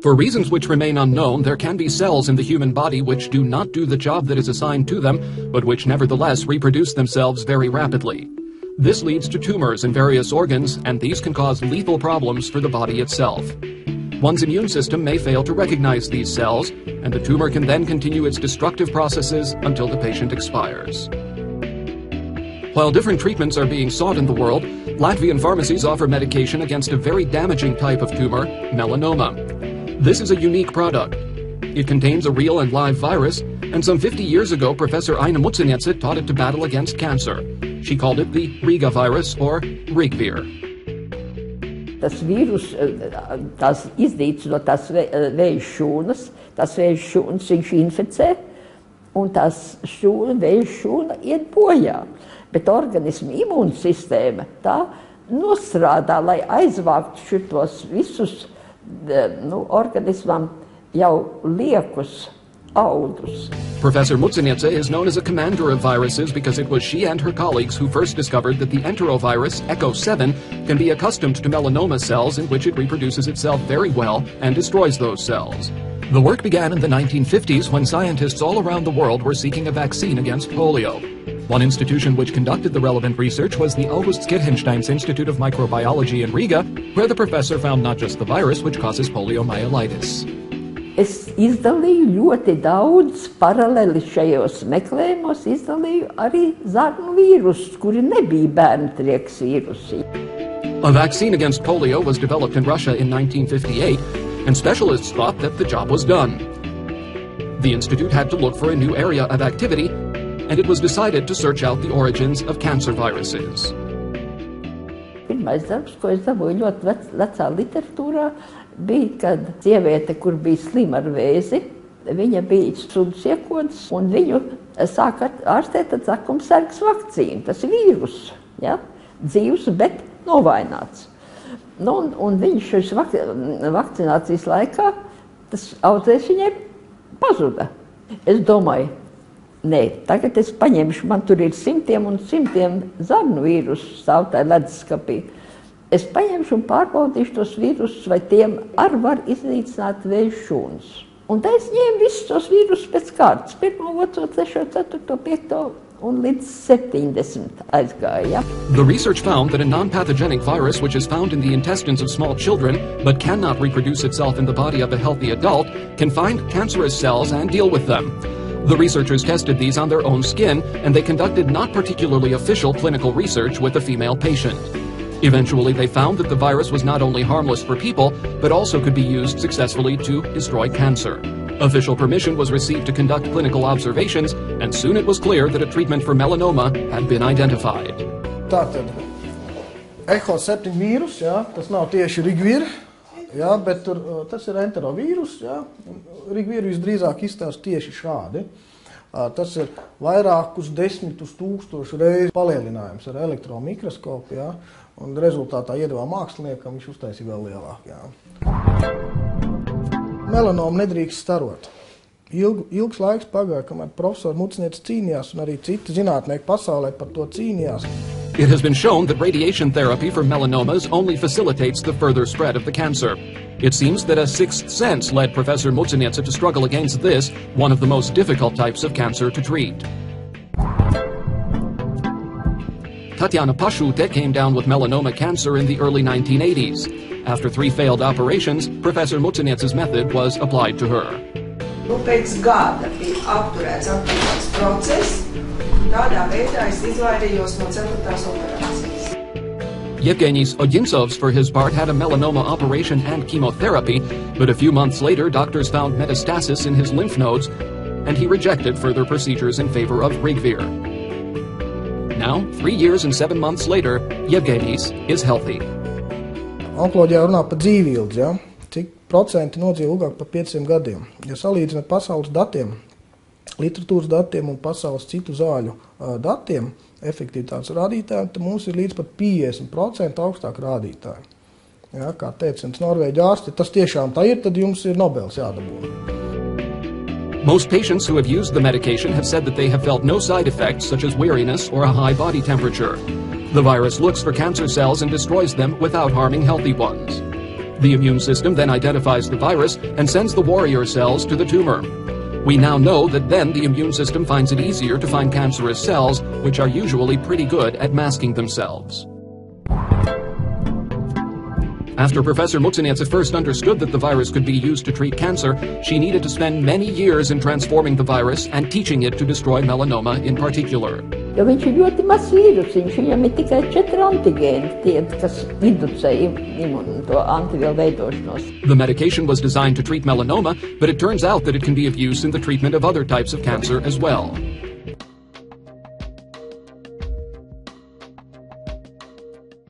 For reasons which remain unknown, there can be cells in the human body which do not do the job that is assigned to them, but which nevertheless reproduce themselves very rapidly. This leads to tumors in various organs, and these can cause lethal problems for the body itself. One's immune system may fail to recognize these cells, and the tumor can then continue its destructive processes until the patient expires. While different treatments are being sought in the world, Latvian pharmacies offer medication against a very damaging type of tumor, melanoma. This is a unique product. It contains a real and live virus, and some 50 years ago, Professor Aina Muciniece taught it to battle against cancer. She called it the Riga virus, or Rigvir. Tas vīrus, tas iznīc no tās vēja šūnas, tas vēja šūnas viņš inficē, un tās vēja šūna iet bojā. Bet organisma imūnsistēma tā nostrādā, lai aizvāktu šitos visus organismam jau liekus audus. Professor Muciniece is known as a commander of viruses because it was she and her colleagues who first discovered that the enterovirus ECO7 can be accustomed to melanoma cells in which it reproduces itself very well and destroys those cells. The work began in the 1950s when scientists all around the world were seeking a vaccine against polio. One institution which conducted the relevant research was the August Kirchensteins Institute of Microbiology in Riga, where the professor found not just the virus which causes poliomyelitis. Es izdalīju ļoti daudz paralēli šajos meklējumos, izdalīju arī zarnu vīrusus, kuri nebija bērnu trieks vīrusi. A vaccine against polio was developed in Russia in 1958, and specialists thought that the job was done. The institute had to look for a new area of activity, and it was decided to search out the origins of cancer viruses. Pirmais darbs, ko es dabūju ļoti vecā literatūrā, bija, kad sieviete, kur bija slima ar vēzi, viņa bija sudas iekodas, un viņu sāka ārstēt ar zakumsargas vakcīnu. Tas ir vīrus, ja? Dzīvs, bet novaināts. Un viņš šīs vakcinācijas laikā, tas audzēs viņai pazuda. Es domāju, nē, tagad es paņemšu, man tur ir simtiem un simtiem zarnu vīrusu stāv tā leduskapī. Es paņemšu un pārbaudīšu tos vīrusus, vai tiem var iznīcināt vēju šūnas. Un tā es ņēmu visus tos vīrusus pēc kārtas. 1, 2, 3, 4, 5 un līdz 70 aizgāja. The research found that a non-pathogenic virus which is found in the intestines of small children but cannot reproduce itself in the body of a healthy adult can find cancerous cells and deal with them. The researchers tested these on their own skin, and they conducted not particularly official clinical research with a female patient. Eventually, they found that the virus was not only harmless for people, but also could be used successfully to destroy cancer. Official permission was received to conduct clinical observations, and soon it was clear that a treatment for melanoma had been identified. Tātad, ECO7 vīrus, jā, tas nav tieši Rigvir, jā, bet tur, tas ir enterovīrus, jā, Rigvir visdrīzāk izstāsta tieši šādi. Tas ir vairākus 10 000 reizi palielinājums ar elektromikroskopu, jā, un rezultātā iedevā māksliniekam, viņš uztaisīja vēl lielāk, jā. Melanomu nedrīkst starot. Ilgs laiks pagāja, kamēr profesori Muciniece cīnījās, un arī citi zinātnieki pasaulē par to cīnījās. It has been shown that radiation therapy for melanomas only facilitates the further spread of the cancer. It seems that a sixth sense led Professor Muciniece to struggle against this, one of the most difficult types of cancer to treat. Tatiana Pašute came down with melanoma cancer in the early 1980s. After 3 failed operations, Professor Muciniece's method was applied to her. Pēc gada bija apturēts process, un tādā veidā es izvairījos no 4. operācijas. Yevgenis Odintsovs, for his part, had a melanoma operation and chemotherapy, but a few months later, doctors found metastasis in his lymph nodes, and he rejected further procedures in favor of Rigvir. Now, 3 years and 7 months later, Yevgenis is healthy. Onkoloģijā runā par dzīvīldzi, ja? Cik procenti nodzīvo ilgāk par 500 gadiem. Ja salīdzināt pasaules datiem, literatūras datiem un pasaules citu zāļu datiem, efektivitātes rādītāji, tad mums ir līdz pat 50% augstāk rādītāji. Ja, kā teica Norvēģi ārsti, tas tiešām tā ir, tad jums ir Nobels jādabūna. Most patients who have used the medication have said that they have felt no side effects such as weariness or a high body temperature. The virus looks for cancer cells and destroys them without harming healthy ones. The immune system then identifies the virus and sends the warrior cells to the tumor. We now know that then the immune system finds it easier to find cancerous cells, which are usually pretty good at masking themselves. After Professor Muksinetsa first understood that the virus could be used to treat cancer, she needed to spend many years in transforming the virus and teaching it to destroy melanoma in particular. Jo viņš ir ļoti mazs vīrusiņš, viņam ir tikai 4 antigēni, tie, kas inducē to antivielu veidošanos. The medication was designed to treat melanoma, but it turns out that it can be of use in the treatment of other types of cancer as well.